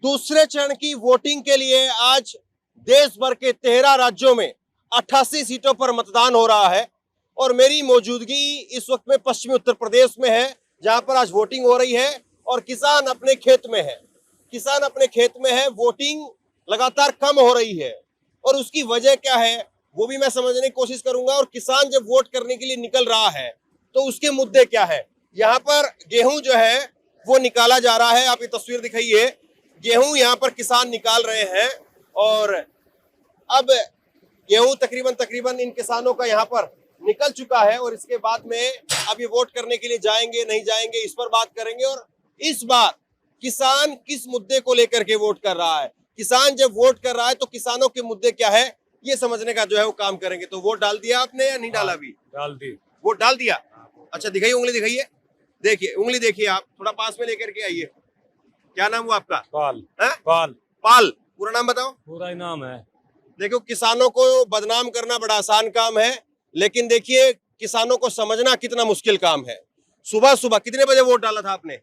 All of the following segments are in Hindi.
दूसरे चरण की वोटिंग के लिए आज देश भर के 13 राज्यों में 88 सीटों पर मतदान हो रहा है और मेरी मौजूदगी इस वक्त में पश्चिमी उत्तर प्रदेश में है, जहां पर आज वोटिंग हो रही है और किसान अपने खेत में है। किसान अपने खेत में है, वोटिंग लगातार कम हो रही है और उसकी वजह क्या है वो भी मैं समझने की कोशिश करूंगा। और किसान जब वोट करने के लिए निकल रहा है तो उसके मुद्दे क्या है। यहाँ पर गेहूं जो है वो निकाला जा रहा है, आप ये तस्वीर दिखाइए, गेहूं यहाँ पर किसान निकाल रहे हैं और अब गेहूं तकरीबन इन किसानों का यहाँ पर निकल चुका है और इसके बाद में अब ये वोट करने के लिए जाएंगे नहीं जाएंगे इस पर बात करेंगे। और इस बार किसान किस मुद्दे को लेकर के वोट कर रहा है, किसान जब वोट कर रहा है तो किसानों के मुद्दे क्या है ये समझने का जो है वो काम करेंगे। तो वोट डाल दिया आपने या नहीं डाला? अभी डाल दी। वोट डाल दिया। अच्छा दिखाइए, उंगली दिखाइए, देखिए उंगली देखिए, आप थोड़ा पास में लेकर के आइए। क्या नाम हुआ आपका? पाल। है? पाल। पाल, पूरा नाम बताओ। पूरा ही नाम है। देखो, किसानों को बदनाम करना बड़ा आसान काम है, लेकिन देखिए किसानों को समझना कितना मुश्किल काम है। सुबह सुबह कितने बजे वोट डाला था आपने?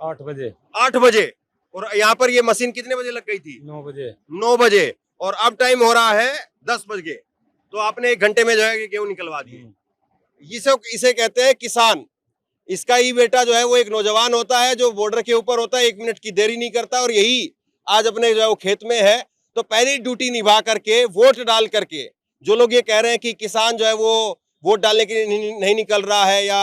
8 बजे। 8 बजे। और यहाँ पर ये मशीन कितने बजे लग गई थी? 9 बजे। 9 बजे। और अब टाइम हो रहा है 10 बजे। तो आपने 1 घंटे में जो है गेहूं निकलवा दिए। इसे कहते हैं किसान। इसका ही बेटा जो है वो एक नौजवान होता है जो बॉर्डर के ऊपर होता है, 1 मिनट की देरी नहीं करता और यही आज अपने जो है वो खेत में है। तो पहली ड्यूटी निभा करके वोट डाल करके जो लोग ये कह रहे हैं कि किसान जो है वो वोट डालने के लिए नहीं निकल रहा है या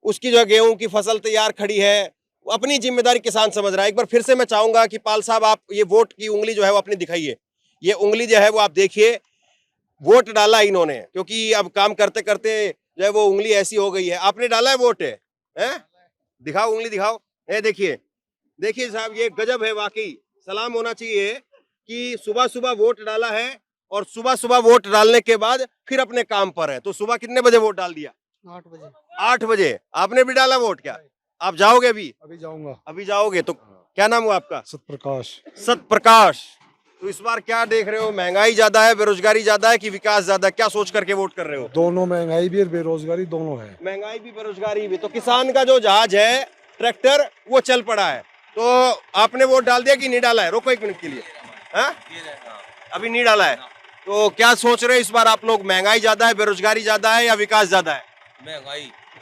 उसकी जो है गेहूं की फसल तैयार खड़ी है, वो अपनी जिम्मेदारी किसान समझ रहा है। एक बार फिर से मैं चाहूंगा कि पाल साहब आप ये वोट की उंगली जो है वो अपनी दिखाइए। ये उंगली जो है वो आप देखिए, वोट डाला इन्होंने, क्योंकि अब काम करते करते जो है वो उंगली ऐसी हो गई है। आपने डाला है वोट? है? दिखाओ, उंगली दिखाओ। ये देखिए, देखिए साहब, ये गजब है वाकई। सलाम होना चाहिए कि सुबह सुबह वोट डाला है और सुबह सुबह वोट डालने के बाद फिर अपने काम पर है। तो सुबह कितने बजे वोट डाल दिया? 8 बजे। 8 बजे। आपने भी डाला वोट? क्या आप जाओगे अभी? अभी जाऊंगा। अभी जाओगे। तो क्या नाम हुआ आपका? सतप्रकाश। सतप्रकाश। तो इस बार क्या देख रहे हो, महंगाई ज्यादा है, बेरोजगारी ज्यादा है कि विकास ज्यादा है? क्या सोच करके वोट कर रहे हो? दोनों, महंगाई भी और बेरोजगारी दोनों है। महंगाई भी बेरोजगारी भी। तो किसान का जो जहाज है, ट्रैक्टर, वो चल पड़ा है। तो आपने वोट डाल दिया कि नहीं डाला है? रोको 1 मिनट के लिए। हाँ? अभी नहीं डाला है। तो क्या सोच रहे हो इस बार आप लोग, महंगाई ज्यादा है, बेरोजगारी ज्यादा है या विकास ज्यादा है?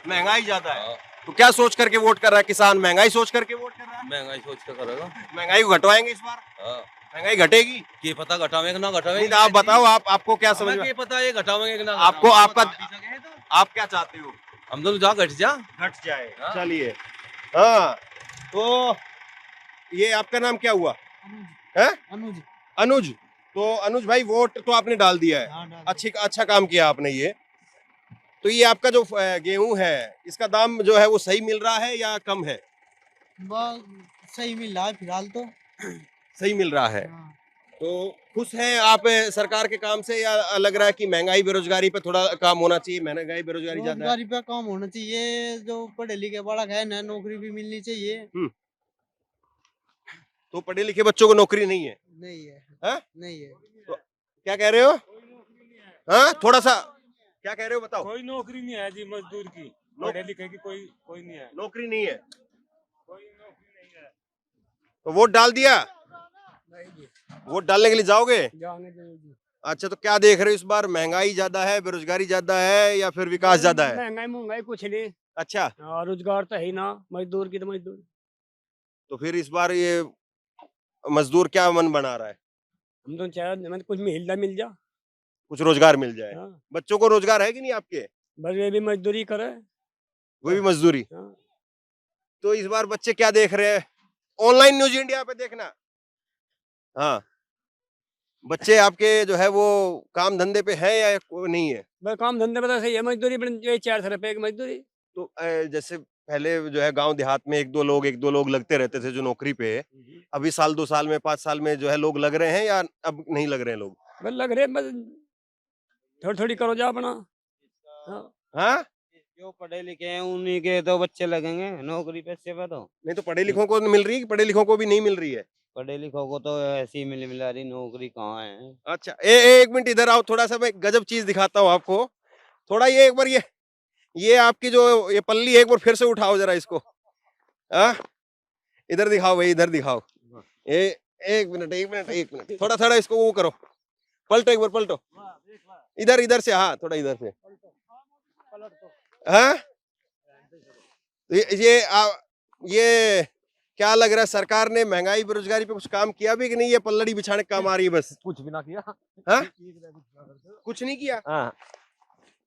महंगाई ज्यादा है। तो क्या सोच करके वोट कर रहा है किसान? महंगाई सोच करके वोट कर रहा है? महंगाई सोच के करेगा। महंगाई को घटवाएंगे इस बार? महंगाई घटेगी? ये पता घटावेंगे ना घटावेंगे? नहीं, आप बताओ, आपको क्या समझ में? ये पता ये घटावेंगे कि ना? आपको आपका आप क्या चाहते हो? हम दोनों जा घट जा। घट जाए। हाँ। चलिए। हाँ, तो ये आपका नाम क्या हुआ? है? अनुज। अनुज। तो अनुज भाई, वोट तो आपने डाल दिया है। हाँ, अच्छा काम किया आपने। ये तो ये आपका जो गेहूं है, इसका दाम जो है वो सही मिल रहा है या कम है? सही मिल रहा है फिलहाल तो। सही मिल रहा है। हाँ। तो खुश हैं आप सरकार के काम से या लग रहा है कि महंगाई बेरोजगारी पे थोड़ा काम होना चाहिए? महंगाई बेरोजगारी ज्यादा है। रोजगारी पे काम होना चाहिए, जो पढ़े लिखे बालक है ना, नौकरी भी मिलनी चाहिए। तो पढ़े लिखे बच्चों को नौकरी नहीं है? नहीं है। हाँ? नहीं है। तो क्या कह रहे हो? हाँ, थोड़ा सा क्या कह रहे हो बताओ। कोई नौकरी नहीं है जी, मजदूर की, पढ़े लिखे की कोई नहीं है। नौकरी नहीं है। कोई नौकरी नहीं है। तो वोट डाल दिया? वोट डालने के लिए जाओगे? अच्छा, तो क्या देख रहे हो इस बार, महंगाई ज्यादा है, बेरोजगारी ज्यादा है या फिर विकास ज्यादा है? महंगाई कुछ नहीं। अच्छा, रोजगार तो है ही ना, मजदूर की तो मजदूर। तो फिर इस बार ये मजदूर क्या मन बना रहा है? हम तो चाहे कुछ मिल जा। कुछ रोजगार मिल जाए। हाँ। बच्चों को रोजगार है कि नहीं आपके? बस ये भी मजदूरी करे। वो भी मजदूरी। हाँ। तो इस बार बच्चे क्या देख रहे हैं? ऑनलाइन न्यूज इंडिया पे देखना। हाँ, बच्चे आपके जो है वो काम धंधे पे है या नहीं है? बस काम धंधे पता सही है, मजदूरी 400 रुपए की मजदूरी। तो जैसे पहले जो है गांव देहात में एक दो लोग लगते रहते थे जो नौकरी पे। अभी साल 2 साल में 5 साल में जो है लोग लग रहे हैं या अब नहीं लग रहे हैं लोग? बस लग रहे, बस थोड़ी करो जा अपना। हाँ। हाँ? जो पढ़े लिखे हैं उन्हीं के तो बच्चे लगेंगे नौकरी पैसे पे। तो नहीं, तो पढ़े लिखों को मिल रही है कि पढ़े लिखों को भी नहीं मिल रही है? पढ़े लिखों को तो ऐसी मिल रही, नौकरी कहाँ है। अच्छा, एक मिनट इधर आओ, थोड़ा सा मैं गजब चीज दिखाता हूँ आपको। थोड़ा ये एक बार ये आपकी जो ये पल्ली है, एक बार फिर से उठाओ जरा इसको। हाँ, इधर दिखाओ भाई, इधर दिखाओ। एक मिनट एक मिनट एक मिनट, थोड़ा थोड़ा इसको वो करो, पलटो एक बार, पलटो इधर, इधर से, हाँ थोड़ा इधर से, हाँ ये क्या लग रहा है, सरकार ने महंगाई बेरोजगारी पे कुछ काम किया भी कि नहीं, ये पल्लड़ी बिछाने का काम आ रही है बस? कुछ भी ना किया। हाँ कुछ नहीं किया, हाँ।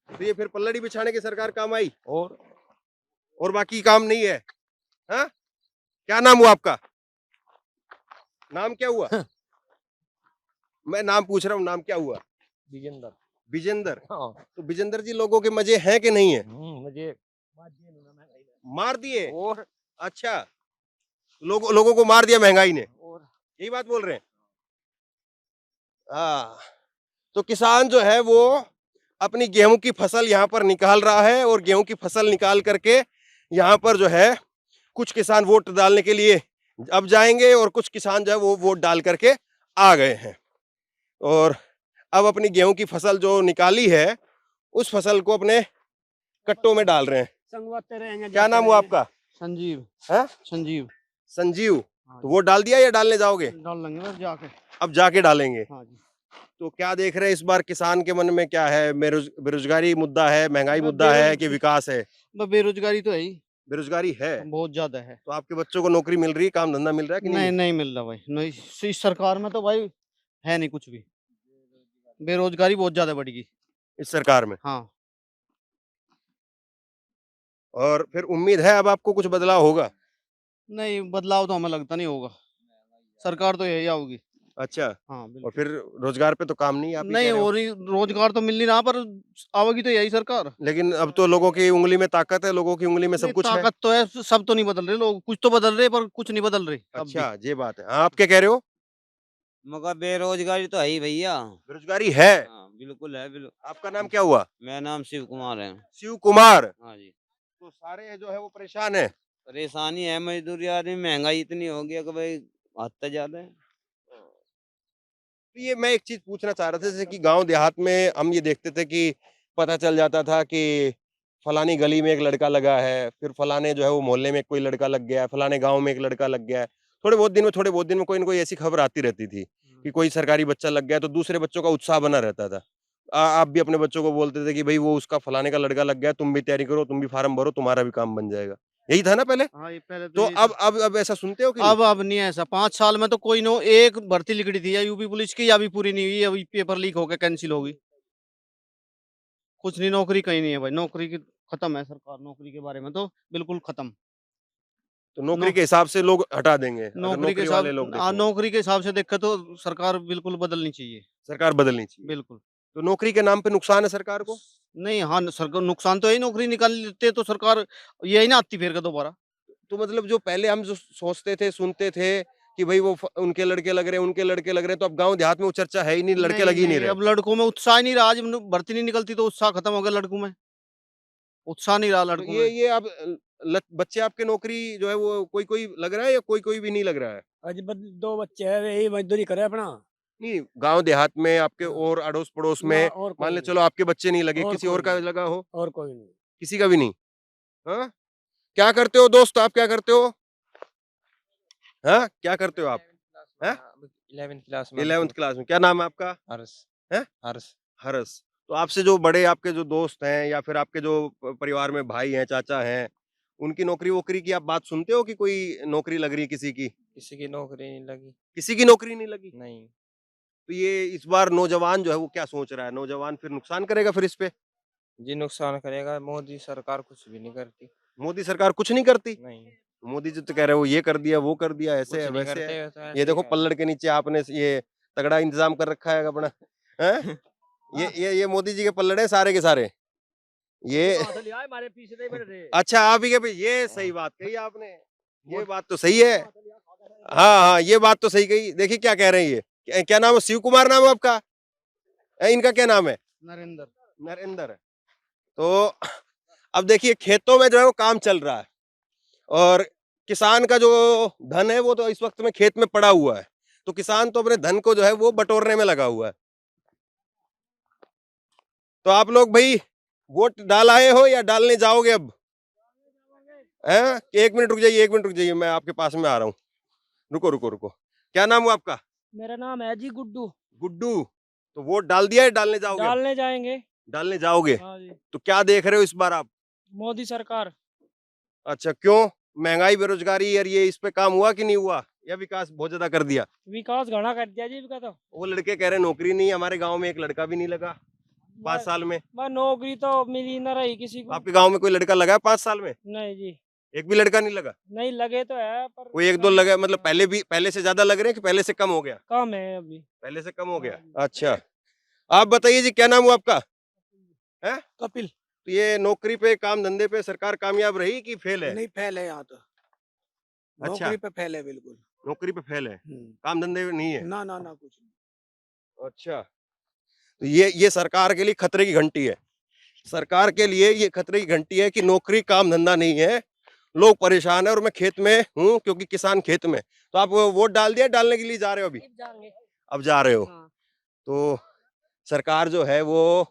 तो ये फिर पल्लड़ी बिछाने की सरकार काम आई और बाकी काम नहीं है? हाँ क्या नाम हुआ आपका, नाम क्या हुआ? मैं नाम पूछ रहा हूँ, नाम क्या हुआ? विजेंद्र। विजेंद्र। हाँ। तो विजेंद्र जी, लोगों के मजे हैं कि नहीं है? मुझे मार दिए? और अच्छा, लोगों को मार दिया महंगाई ने, और यही बात बोल रहे हैं? हाँ, तो किसान जो है वो अपनी गेहूं की फसल यहाँ पर निकाल रहा है, और गेहूं की फसल निकाल करके यहाँ पर जो है कुछ किसान वोट डालने के लिए अब जाएंगे, और कुछ किसान जो है वो वोट डाल करके आ गए हैं, और अब अपनी गेहूं की फसल जो निकाली है उस फसल को अपने कट्टों में डाल रहे हैं। संगवाते रहेंगे। क्या नाम हुआ आपका? संजीव। है संजीव। संजीव। तो वोट डाल दिया या डालने जाओगे? डाल लेंगे बस जाके। अब जाके डालेंगे। हाँ जी। तो क्या देख रहे हैं इस बार किसान के मन में, क्या है, बेरोजगारी मुद्दा है, महंगाई मुद्दा है कि विकास है? बेरोजगारी तो है ही, बेरोजगारी है, बहुत ज्यादा है। तो आपके बच्चों को नौकरी मिल रही है, काम धंधा मिल रहा है कि नहीं नहीं? नहीं मिल रहा भाई, नहीं इस सरकार में तो भाई है नहीं कुछ भी, बेरोजगारी बहुत ज्यादा बढ़ गई इस सरकार में। हाँ। और फिर उम्मीद है अब आपको कुछ बदलाव होगा? नहीं बदलाव तो हमें लगता नहीं होगा, सरकार तो यही आओगी। अच्छा, हाँ और बिल्कुल। फिर रोजगार पे तो काम नहीं, आप ही नहीं कह रहे हो। हो रही, रोजगार तो मिल नहीं रहा, पर आवेगी तो यही सरकार। लेकिन अब तो लोगों की उंगली में ताकत है, लोगों की उंगली में सब नहीं, कुछ है। ताकत तो है, सब तो नहीं बदल रहे लोग, कुछ तो बदल रहे पर कुछ नहीं बदल रहे अब भी। अच्छा, ये बात है। हाँ, आप क्या कह रहे हो? मगर बेरोजगारी तो है ही भैया। बेरोजगारी है। हाँ बिल्कुल है, बिल्कुल। आपका नाम क्या हुआ? मेरा नाम शिव कुमार है। शिव कुमार। हाँ जी। तो सारे जो है वो परेशान है। परेशानी है, मजदूरी आदमी, महंगाई इतनी हो गई है कि भाई हद तक ज्यादा है। तो ये मैं एक चीज पूछना चाह रहा था, जैसे कि गांव देहात में हम ये देखते थे कि पता चल जाता था कि फलानी गली में एक लड़का लगा है, फिर फलाने जो है वो मोहल्ले में कोई लड़का लग गया है, फलाने गांव में एक लड़का लग गया है। थोड़े बहुत दिन में कोई ना कोई ऐसी खबर आती रहती थी कि कोई सरकारी बच्चा लग गया, तो दूसरे बच्चों का उत्साह बना रहता था। आप भी अपने बच्चों को बोलते थे कि भाई वो उसका फलाने का लड़का लग गया, तुम भी तैयारी करो, तुम भी फार्म भरो, तुम्हारा भी काम बन जाएगा। यही था ना पहले? हाँ ये पहले तो यही था। अब ऐसा सुनते हो कि नहीं? अब नहीं है ऐसा। 5 साल में तो कोई नो एक भर्ती लिख रही थी या यूपी पुलिस की, या भी पूरी नहीं हुई, अभी पेपर लीक होकर कैंसिल होगी। कुछ नहीं, नौकरी कहीं नहीं है भाई, नौकरी की खत्म है सरकार, नौकरी के बारे में तो बिल्कुल खत्म। तो नौकरी के हिसाब से लोग हटा देंगे, अगर नौकरी के नौकरी वाले लोग हिसाब, देखें। नौकरी के हिसाब से देखे तो सरकार बिल्कुल बदलनी चाहिए, सरकार बदलनी चाहिए। बिल्कुल। तो नौकरी के नाम पे नुकसान है सरकार को। नहीं हाँ, सरकार नुकसान तो है ही, नौकरी निकाल लेते तो सरकार यही ना आती फिर का दोबारा। तो मतलब जो पहले हम जो सोचते थे, सुनते थे कि भाई वो उनके लड़के लग रहे हैं, उनके लड़के लग रहे हैं, तो अब गांव देहात में वो चर्चा है ही नहीं, लड़के लग ही नहीं रहे। अब लड़कों में उत्साह ही नहीं रहा, आज भर्ती नहीं निकलती तो उत्साह खत्म हो गया लड़कों में, उत्साह नहीं रहा तो लड़कों में। ये अब बच्चे आपके नौकरी जो है वो कोई कोई लग रहा है या कोई कोई भी नहीं लग रहा है? आज 2 बच्चे है, यही मजदूरी करे अपना। नहीं, गांव देहात में आपके और अड़ोस पड़ोस में, और कोई मान ले नहीं। चलो आपके बच्चे नहीं लगे, और किसी कोई और का नहीं। लगा हो? और कोई नहीं। किसी का भी नहीं। हाँ, क्या करते हो दोस्त, आप क्या करते हो? हाँ, क्या करते हो आप? 11th क्लास में। 11th क्लास में। क्या नाम है आपका? हर्ष। हैं? हर्ष। हरस। तो आपसे जो बड़े आपके जो दोस्त हैं, या फिर आपके जो परिवार में भाई हैं, चाचा हैं, उनकी नौकरी वोकरी की आप बात सुनते हो कि कोई नौकरी लग रही है किसी की? किसी की नौकरी नहीं लगी। किसी की नौकरी नहीं लगी। नहीं। तो ये इस बार नौजवान जो है वो क्या सोच रहा है? नौजवान फिर नुकसान करेगा फिर इस पे? जी नुकसान करेगा, मोदी सरकार कुछ भी नहीं करती। मोदी सरकार कुछ नहीं करती। नहीं। मोदी जी तो कह रहे हो ये कर दिया, वो कर दिया, ऐसे कुछ है, नहीं वैसे करते है। तो ऐसे ये ही देखो है। पल्लड़ के नीचे आपने ये तगड़ा इंतजाम कर रखा है अपना, हैं? ये मोदी जी के पल्लड़ है सारे के सारे। ये हमारे पीछे नहीं बैठ रहे। अच्छा, आप ही के भाई, ये सही बात कही आपने, ये बात तो सही है। हाँ हाँ, ये बात तो सही कही। देखिए क्या कह रहे हैं, ये क्या नाम है? शिव कुमार नाम है आपका? इनका क्या नाम है? नरेंद्र। नरेंद्र। तो अब देखिए खेतों में जो है वो काम चल रहा है, और किसान का जो धन है वो तो इस वक्त में खेत में पड़ा हुआ है, तो किसान तो अपने धन को जो है वो बटोरने में लगा हुआ है। तो आप लोग भाई वोट डाल आए हो या डालने जाओगे अब? हैं? 1 मिनट रुक जाइए, 1 मिनट रुक जाइए, मैं आपके पास में आ रहा हूँ। रुको रुको रुको। क्या नाम हुआ आपका? मेरा नाम है जी गुड्डू। गुड्डू। तो वोट डाल दिया है, डालने जाओगे? डालने जाएंगे। डालने जाओगे। हाँ जी। तो क्या देख रहे हो इस बार आप? मोदी सरकार। अच्छा, क्यों? महंगाई, बेरोजगारी, और ये इस पे काम हुआ कि नहीं हुआ, या विकास बहुत ज्यादा कर दिया? विकास घना कर दिया जी इनका तो। वो लड़के कह रहे नौकरी नहीं है, हमारे गांव में एक लड़का भी नहीं लगा 5 साल में। बस नौकरी तो मिली न रही किसी को। आपके गांव में कोई लड़का लगा है 5 साल में? नहीं जी। एक भी लड़का नहीं लगा? नहीं लगे तो है पर कोई एक दो लगा, मतलब पहले से ज्यादा लग रहे हैं कि पहले से कम हो गया? कम है अभी। पहले से कम हो गया। अच्छा, आप बताइए जी, क्या नाम हुआ आपका? है कपिल। तो ये नौकरी पे, काम धंधे पे सरकार कामयाब रही कि फेल है? नहीं फेल है यहाँ तो। अच्छा। नौकरी पे फेल है बिल्कुल। नौकरी पे फेल है, काम धंधे में नहीं है? ना ना ना कुछ नहीं। अच्छा, तो ये सरकार के लिए खतरे की घंटी है। सरकार के लिए ये खतरे की घंटी है कि नौकरी, काम धंधा नहीं है, लोग परेशान है। और मैं खेत में हूँ, क्योंकि किसान खेत में। तो आप वोट डाल दिया, डालने के लिए जा रहे हो अभी? अब जा रहे हो। हाँ। तो सरकार जो है वो,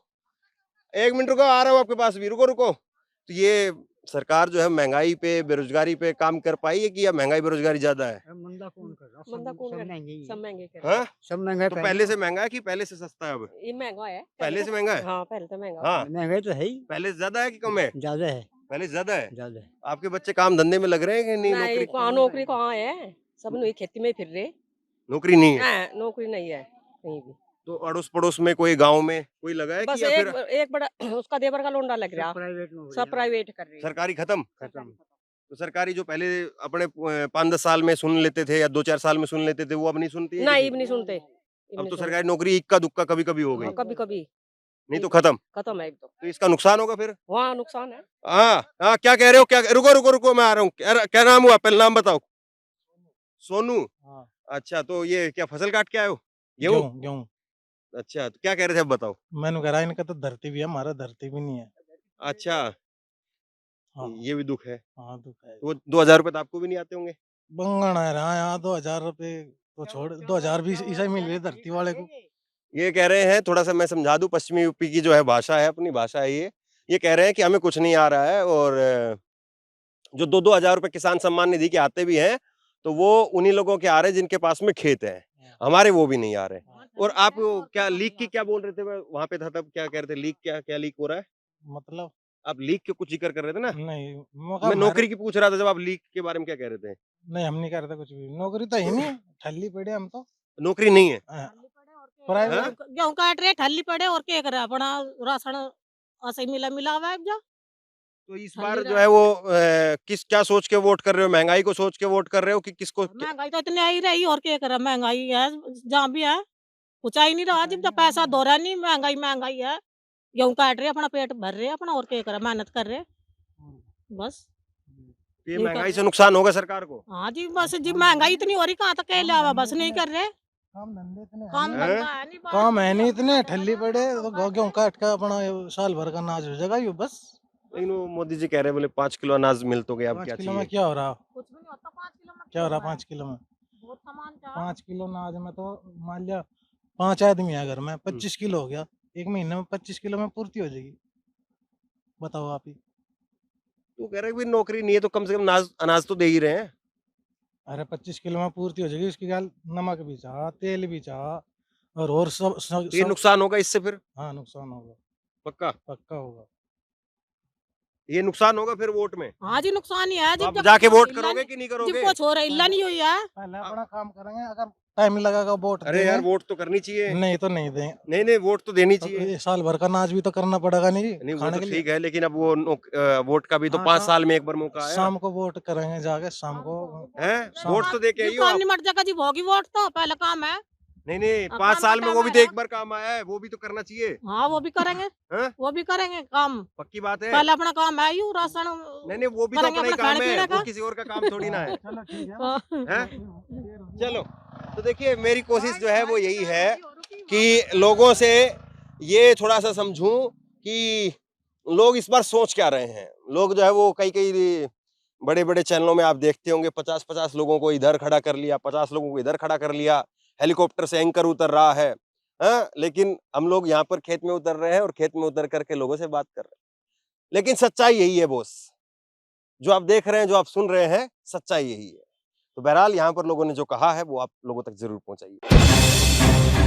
1 मिनट रुको, आ रहा हूँ आपके पास भी, रुको रुको। तो ये सरकार जो है महंगाई पे, बेरोजगारी पे काम कर पाई है कि या महंगाई बेरोजगारी ज्यादा है? मंदा कौन कर रहा? सब महंगे कर हाँ? सब महंगा तो पहले से महंगा है कि पहले से सस्ता है अब? ये महंगा है। पहले से महंगा है? हाँ पहले तो महंगा। हाँ, महंगाई तो है ही। पहले से ज्यादा है कि कम है? ज्यादा है। पहले से ज्यादा है। ज्यादा है। आपके बच्चे काम धंधे में लग रहे हैं कि नहीं? नहीं नौकरी नौकरी कहाँ है? सब नहीं खेती में फिर रहे। नौकरी नहीं है। हाँ, नौकरी नहीं है कहीं भी। तो अड़ोस पड़ोस में कोई, गांव में कोई लगा है बस कि या फिर एक बड़ा उसका देवर का लोंडा लग रहा। सब प्राइवेट कर रहे हैं। सरकारी खत्म? तो सरकारी जो पहले अपने 5-10 साल में सुन लेते थे या 2-4 साल में सुन लेते थे, वो अब नहीं सुनती है? नहीं, नहीं सुनते। अब तो सरकारी नौकरी इक्का दुक्का कभी कभी हो गई, कभी कभी नहीं तो खत्म। खत्म है एकदम। तो इसका नुकसान होगा फिर? वहाँ नुकसान है। हाँ हाँ, क्या कह रहे हो? क्या, रुको रुको रुको, मैं आ रहा हूँ। क्या नाम हुआ? पहले नाम बताओ। सोनू। अच्छा, तो ये क्या फसल काट के आए हो? गेहूं? गेहूं। अच्छा, तो क्या कह रहे थे, अब बताओ। मैंने कह रहा इनका तो धरती भी है, हमारा धरती भी नहीं है। अच्छा, हाँ। ये भी दुख है। हाँ दुख है। वो 2000 रुपए तो आपको भी नहीं आते होंगे? बंगन आ रहा है यहाँ 2000 रुपए तो छोड़, 2000 भी ईसा मिल रहे धरती वाले को। ये कह रहे हैं, थोड़ा सा मैं समझा दूं, पश्चिमी यूपी की जो है भाषा है, अपनी भाषा है ये कह रहे हैं कि हमें कुछ नहीं आ रहा है, और जो 2-2 हजार रुपए किसान सम्मान निधि के आते भी हैं तो वो उन्हीं लोगों के आ रहे हैं जिनके पास में खेत है, हमारे वो भी नहीं आ रहे। और आप क्या लीक की क्या बोल रहे थे? मैं वहां पे था तब, क्या कह रहे थे? लीक, क्या लीक हो रहा है? मतलब आप लीक के कुछ जिक्र कर रहे थे ना? नहीं, मैं नौकरी की पूछ रहा था, जब आप लीक के बारे में क्या कह रहे थे? नहीं, हम नहीं करते कुछ भी, नौकरी तो ही नहीं, ठल्ली पड़े हम तो। नौकरी नहीं है? प्राइवेट गेहूं काट रहे, ठल्ली पड़े और क्या करे, अपना राशन ऐसे मिला हुआ है जा। तो इस बार जो है वो क्या सोच के वोट कर रहे हो? महंगाई को सोच के वोट कर रहे हो कि किसको? महंगाई तो इतनी आई रही और क्या करे, महंगाई है जहाँ भी है, कुछ आई नहीं रहा। जब पैसा दो रहा नहीं, महंगाई महंगाई है। गेहूं काट रहे, अपना पेट भर रहे अपना, और क्या करे, मेहनत कर रहे बस। ये महंगाई से नुकसान होगा सरकार को? हाँ जी, बस जी महंगाई इतनी हो रही, कहाँ तक के लावा, बस नहीं कर रहे। काम धंधे इतने काम हैं धंधा है नहीं, काम है नहीं, इतने ठल्ली पड़े तो गेहूं काट का अपना साल भर का अनाज हो जाएगा यो बस। लेकिन वो मोदी जी कह रहे हैं, बोले 5 किलो अनाज मिल तो गया, अब 5 क्या किलो में चाहिए? क्या हो रहा? कुछ भी नहीं होता 5 किलो में। क्या हो रहा 5 किलो में? बहुत सामान क्या 5 किलो अनाज में तो मान लिया 5 आदमी है घर में, 25 किलो हो गया, एक महीने में 25 किलो में पूर्ति हो जाएगी। बताओ आप ही। तो कह रहे हैं कि नौकरी नहीं है तो कम से कम अनाज तो दे ही रहे हैं। अरे 25 किलो में पूर्ति हो जाएगी, उसकी गाल नमक भी चाह, तेल भी चाह, और सब तो ये नुकसान होगा इससे फिर? हाँ नुकसान होगा, पक्का पक्का होगा। ये नुकसान होगा फिर वोट में? हाँ जी, नुकसान ही है। तो आप जाके वोट करोगे कि नहीं करोगे? जब कुछ हो रहा इल्ला नहीं हुई है। पहले अपना काम करेंगे, अगर टाइम लगेगा वोट अरे यार, वोट तो करनी चाहिए। नहीं तो नहीं दें। नहीं, वोट तो देनी तो चाहिए। ये साल भर का अनाज भी तो करना पड़ेगा नहीं नहीं, वो खाने तो के लिए। ठीक है, लेकिन अब वो वोट का भी तो हाँ, 5 साल में एक बार मौका है। शाम को वोट करेंगे जाके, शाम को हैं? वोट तो दे के आइयो काम आप। नहीं मर जाएगा जी, होगी वोट तो पहला काम है। नहीं, हाँ, 5 काम साल का में टाइम वो भी तो आएगा। एक बार काम आया है, वो भी तो करना चाहिए। हाँ वो भी करेंगे। हैं? वो भी करेंगे काम, पक्की बात है। पहले अपना काम है यू राशन। नहीं, वो भी तो करेंगे अपना ही अपना काम खाने है, पीने वो का। किसी और का काम थोड़ी ना है। चलो ठीक है। हाँ। हैं? चलो, तो देखिए, मेरी कोशिश जो है वो यही है कि लोगों से ये थोड़ा सा समझूं कि लोग इस बार सोच क्या रहे हैं। लोग जो है वो कई बड़े बड़े चैनलों में आप देखते होंगे, 50-50 लोगों को इधर खड़ा कर लिया, 50 लोगों को इधर खड़ा कर लिया, हेलीकॉप्टर से एंकर उतर रहा है। हाँ, लेकिन हम लोग यहाँ पर खेत में उतर रहे हैं और खेत में उतर करके लोगों से बात कर रहे हैं। लेकिन सच्चाई यही है बॉस, जो आप देख रहे हैं, जो आप सुन रहे हैं, सच्चाई यही है। तो बहरहाल यहाँ पर लोगों ने जो कहा है वो आप लोगों तक जरूर पहुंचाइए।